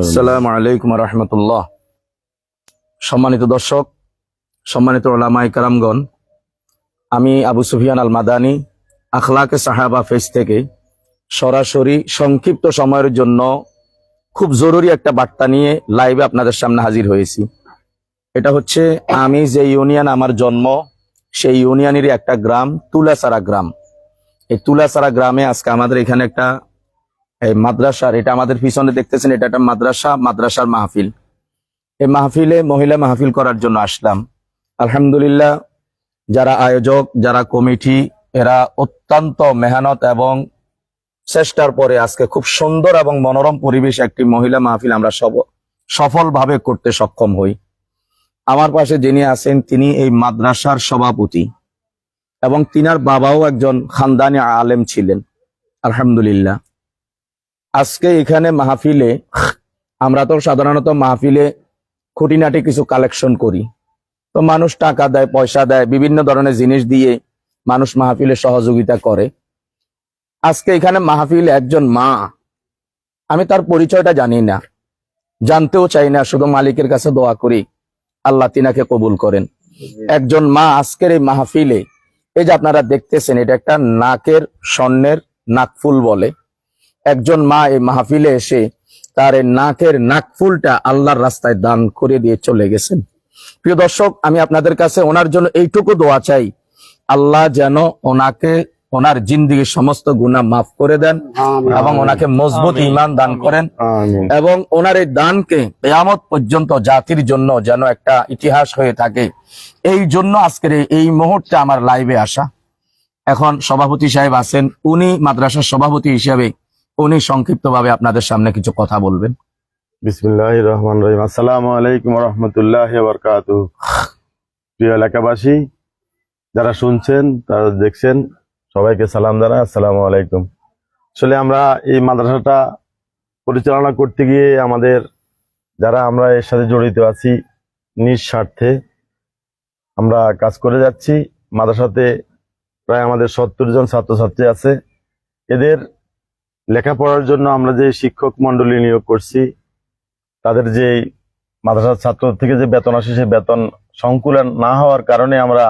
আসসালামু আলাইকুম ওয়া রাহমাতুল্লাহ। সম্মানিত দর্শক, সম্মানিত উলামায়ে কেরামগণ, আমি আবু সুফিয়ান আল মাদানী আখলাকে সাহাবা পেজ থেকে সরাসরি সংক্ষিপ্ত সময়ের জন্য খুব জরুরি একটা বার্তা নিয়ে লাইভে আপনাদের সামনে হাজির হয়েছি। এটা হচ্ছে আমি যে ইউনিয়ন আমার জন্ম, সেই ইউনিয়নেরই একটা গ্রাম তুলাসারা গ্রাম। এই তুলাসারা গ্রামে আজকে আমাদের এখানে একটা এই মাদ্রাসার, এটা আমাদের পিছনে দেখতেছেন, এটা একটা মাদ্রাসার মাহফিল। এই মাহফিলে মহিলা মাহফিল করার জন্য আসলাম। আলহামদুলিল্লাহ, যারা আয়োজক, যারা কমিটি, এরা অত্যন্ত মেহনত এবং চেষ্টার পরে আজকে খুব সুন্দর এবং মনোরম পরিবেশ একটি মহিলা মাহফিল আমরা সফলভাবে করতে সক্ষম হই। আমার পাশে যিনি আছেন তিনি এই মাদ্রাসার সভাপতি এবং তিনার বাবাও একজন খানদানি আলেম ছিলেন। আলহামদুলিল্লাহ, আজকে এখানে মাহফিলে আমরা তো সাধারণত মাহফিলে খুঁটিনাটি কিছু কালেকশন করি, তো মানুষ টাকা দেয়, পয়সা দেয়, বিভিন্ন ধরনের জিনিস দিয়ে মানুষ মাহফিলে সহযোগিতা করে। আজকে এখানে মাহফিলে একজন মা, আমি তার পরিচয়টা জানি না, জানতেও চাই না, শুধু মালিকের কাছে দোয়া করি আল্লাহ তিনাকে কবুল করেন। একজন মা আজকের এই মাহফিলে, এই যে আপনারা দেখতেছেন, এটা একটা নাকের স্বর্ণের নাকফুল বলে। একজন মা এই মাহফিলে এসে তার এই নাকের নাকফুলটা আল্লাহর রাস্তায় দান করে দিয়ে চলে গেছেন। প্রিয় দর্শক, আমি আপনাদের কাছে ওনার জন্য এইটুকু দোয়া চাই, আল্লাহ যেন ওনাকে ওনার জিন্দেগীর সমস্ত গুনাহ মাফ করে দেন এবং ওনাকে মজবুত ঈমান দান করেন এবং ওনার এই দানকে কিয়ামত পর্যন্ত জাতির জন্য যেন একটা ইতিহাস হয়ে থাকে। এই জন্য আজকের এই মুহূর্তে আমার লাইভে আসা। এখন সভাপতি সাহেব আছেন, উনি মাদ্রাসার সভাপতি হিসেবে উনি সংক্ষিপ্তভাবে আপনাদের সামনে কিছু কথা বলবেন। বিসমিল্লাহির রহমানির রহিম। আসসালামু আলাইকুম ওয়া রাহমাতুল্লাহি ওয়া বারাকাতুহু। প্রিয় এলাকাবাসী, যারা শুনছেন, তারা দেখছেন, সবাইকে সালাম জানাই, আসসালামু আলাইকুম। আসলে আমরা এই মাদ্রাসাটা পরিচালনা করতে গিয়ে আমরা এর সাথে জড়িত আছি, নিজ স্বার্থে আমরা কাজ করে যাচ্ছি। মাদ্রাসাতে প্রায় আমাদের 70 জন ছাত্রছাত্রী আছে। এদের লেখাপড়ার জন্য আমরা যে শিক্ষক মন্ডলী নিয়োগ করছি, তাদের যে মাদ্রাসার ছাত্র থেকে যে বেতন আসে, সেই বেতন সংকুলন না হওয়ার কারণে আমরা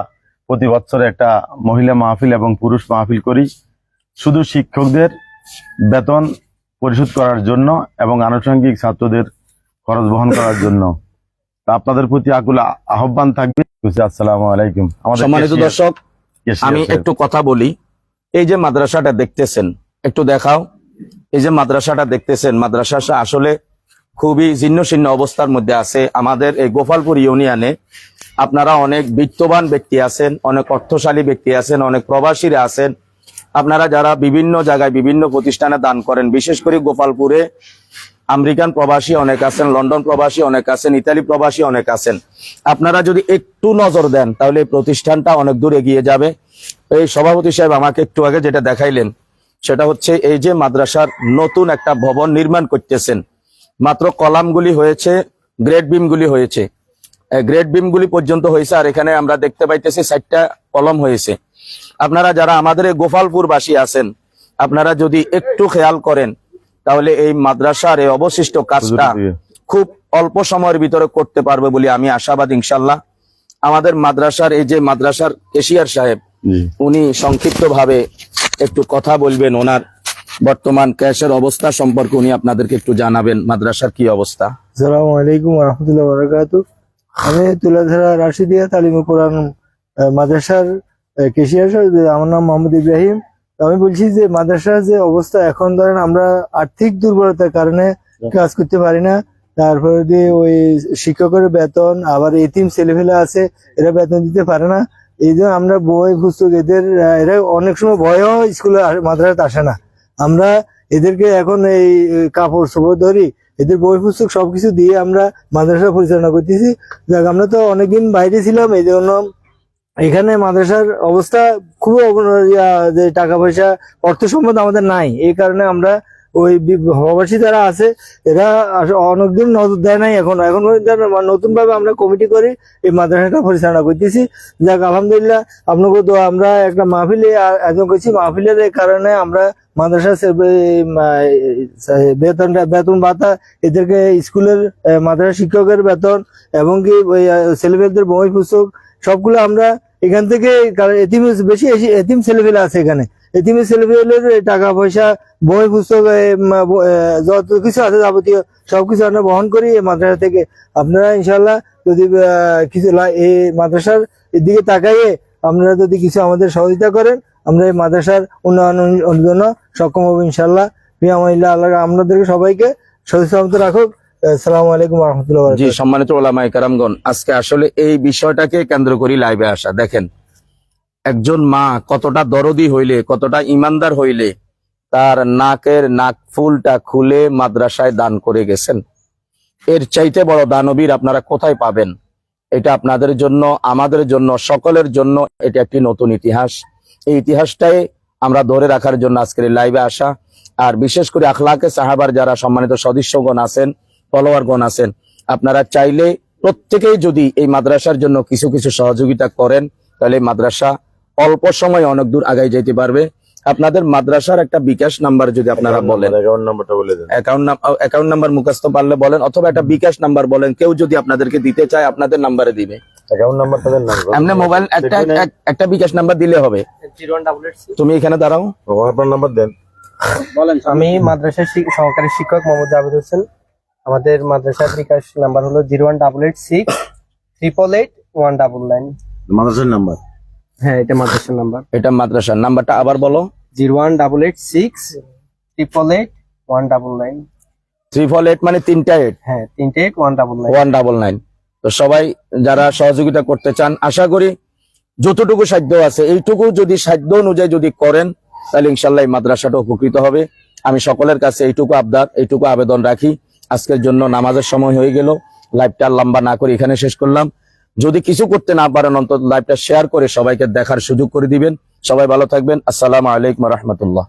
প্রতি বছরে একটা মহিলা মাহফিল এবং পুরুষ মাহফিল করি, শুধু শিক্ষকদের বেতন পরিশোধ করার জন্য এবং আনুষঙ্গিক ছাত্রদের খরচ বহন করার জন্য। তা আপনাদের প্রতি আকুল আহ্বান থাকবে। আসসালামু আলাইকুম। সম্মানিত দর্শক, আমি একটু কথা বলি। এই যে মাদ্রাসাটা দেখতেছেন, একটু দেখাও। এই যে মাদ্রাসাটা দেখতেছেন, মাদ্রাসা আসলে খুবই জীর্ণশীর্ণ অবস্থার মধ্যে আছে। আমাদের এই গোপালপুর ইউনিয়নে আপনারা অনেক বিত্তবান ব্যক্তি আছেন, অনেক অর্থশালী ব্যক্তি আছেন, অনেক প্রবাসীরা আছেন। আপনারা যারা বিভিন্ন জায়গায় বিভিন্ন প্রতিষ্ঠানে দান করেন, বিশেষ করে গোপালপুরে আমেরিকান প্রবাসী অনেক আছেন, লন্ডন প্রবাসী অনেক আছেন, ইতালি প্রবাসী অনেক আছেন। আপনারা যদি একটু নজর দেন তাহলে এই প্রতিষ্ঠানটা অনেক দূর এগিয়ে যাবে। এই সভাপতি সাহেব আমাকে একটু আগে যেটা দেখাইলেন, সেটা হচ্ছে এই যে মাদ্রাসার নতুন একটা ভবন নির্মাণ করতেছেন। মাত্র কলামগুলি হয়েছে, গ্রেড বিমগুলি হয়েছে, গ্রেড বিমগুলি পর্যন্ত হয়েছে, আর এখানে আমরা দেখতে পাইতেছি 4টা কলম হয়েছে। আপনারা যারা আমাদের এই গোপালপুরবাসী আছেন, আপনারা যদি একটু খেয়াল করেন তাহলে এই মাদ্রাসার এই অবশিষ্ট কাজটা খুব অল্প সময়ের ভিতরে করতে পারবে বলে আমি আশাবাদী ইনশাল্লাহ। আমাদের মাদ্রাসার এই যে মাদ্রাসার কেশিয়ার সাহেব, উনি সংক্ষিপ্তভাবে একটু কথা বলবেন, ওনার বর্তমান ক্যাশের অবস্থা সম্পর্কে উনি আপনাদেরকে একটু জানাবেন, মাদ্রাসার কি অবস্থা। আসসালামু আলাইকুম ওয়া রাহমাতুল্লাহি ওয়া বারাকাতুহু। আমি তুলাধারা রাশিদিয়া তালিমুল কোরআন মাদ্রাসার কেশিয়ার সাহেব, আমার নাম মোহাম্মদ ইব্রাহিম। আমি বলছি যে মাদ্রাসার যে অবস্থা এখন, ধরেন আমরা আর্থিক দুর্বলতার কারণে কাজ করতে পারি না। তারপরে দিয়ে ওই শিক্ষকের বেতন, আবার এতিম ছেলেফেলে আছে, এরা বেতন দিতে পারে না। এই জন্য আমরা বই পুস্তক এরা অনেক সময় ভয়ও স্কুলে মাদ্রাসাতে আসে না। আমরা এদেরকে এখন এই কাপড় চোপড় ধরি, এদের বই পুস্তক সবকিছু দিয়ে আমরা মাদ্রাসা পরিচালনা করতেছি। দেখ, আমরা তো অনেকদিন বাইরে ছিলাম, এই জন্য এখানে মাদ্রাসার অবস্থা খুব যে টাকা পয়সা অর্থ সম্পদ আমাদের নাই। এই কারণে আমরা ওই প্রবাসী যারা আছে এরা অনেকদিন নজর দেয় নাই, এখন নতুন ভাবে আমরা কমিটি করে এই মাদ্রাসাটা পরিচালনা করতেছি। যাক আলহামদুলিল্লাহ, আপনাকে তো আমরা একটা মাহফিলে আয়োজন করছি, মাহফিলের এই কারণে আমরা মাদ্রাসা বেতন ভাতা, এদেরকে স্কুলের মাদ্রাসা শিক্ষকের বেতন এবং কি ওই ছেলেমেয়েদের বই পুস্তক সবগুলো আমরা এখান থেকে, কারণ বেশি এতিম ছেলেমেয়ে আছে এখানে, এতিমের ছেলেমেয়েদের টাকা পয়সা বই পুস্তক যত কিছু আছে যাবতীয় সবকিছু আমরা বহন করি এই মাদ্রাসা থেকে। আপনারা ইনশাল্লাহ যদি কিছু এই মাদ্রাসার দিকে তাকাইয়ে আপনারা যদি কিছু আমাদের সহযোগিতা করেন, আমরা এই মাদ্রাসার উন্নয়নের জন্য সক্ষম হবো ইনশাল্লাহ। আল্লাহ আপনাদেরকে সবাইকে সচেতন রাখুক। আসসালামু আলাইকুম ওয়া রাহমাতুল্লাহি ওয়া জি, বারাকাতুহু। সম্মানিত ওলামায়ে কেরামগণ, আজকে আসলে এই বিষয়টাকে কেন্দ্র করে লাইভে আসা। দেখেন একজন মা কতটা দরদি হইলে, কতটা ইমানদার হইলে তার নাকের নাকফুলটা খুলে মাদ্রাসায় দান করে গেছেন। এর চাইতে বড় দানবীর আপনারা কোথায় পাবেন? এটা আপনাদের জন্য, আমাদের জন্য, সকলের জন্য এটা একটি নতুন ইতিহাস। এই ইতিহাসটাই আমরা ধরে রাখার জন্য আজকের এই লাইভে আসা। আর বিশেষ করে আখলাকে সাহাবার যারা সম্মানিত সদস্যগণ আছেন, ফলোয়ারগণ আছেন, আপনারা চাইলে প্রত্যেকেই যদি এই মাদ্রাসার জন্য কিছু কিছু সহযোগিতা করেন, তাহলে এই মাদ্রাসা অল্প সময় অনেক দূর আগায় যেতে পারবে। আপনাদের মাদ্রাসার একটা বিকাশ নাম্বার যদি আপনারা বলেন, অ্যাকাউন্ট নাম্বারটা বলে দেন। অ্যাকাউন্ট নাম্বার মুখস্থ পারলে বলেন, অথবা একটা বিকাশ নাম্বার বলেন। কেউ যদি আপনাদেরকে দিতে চায় আপনাদের নাম্বারে দিবে। অ্যাকাউন্ট নাম্বারটা দেন না। এমনি মোবাইল একটা বিকাশ নাম্বার দিলে হবে। তুমি এখানে দাঁড়াও, আপনার নাম্বার দেন। আমি মাদ্রাসার সহকারী শিক্ষক মোহাম্মদ জাভেদ হোসেন। আমাদের মাদ্রাসার বিকাশ নাম্বার হলো 01886888199। মাদ্রাসার নাম্বার? হ্যাঁ, এটা মাদ্রাসার নাম্বার। এটা মাদ্রাসার নাম্বারটা আবার বলো। 01886888199। 348 মানে 3টা 8, হ্যাঁ, 3888199। 199। তো সবাই যারা সহযোগিতা করতে চান, আশা করি যতটুকু সাধ্য আছে এইটুকু যদি সাধ্য অনুযায়ী যদি করেন, তাহলে ইনশাল্লাহ এই মাদ্রাসাটা উপকৃত হবে। আমি সকলের কাছে এইটুকু এইটুকু আবেদন রাখি। আজকের জন্য নামাজের সময় হয়ে গেল, লাইভটা লম্বা না করে এখানে শেষ করলাম। যদি কিছু করতে না পারেন, অন্তত লাইভটা শেয়ার করে সবাইকে দেখার সুযোগ করে দিবেন। সবাই ভালো থাকবেন। আসসালামু আলাইকুম ওয়া রাহমাতুল্লাহ।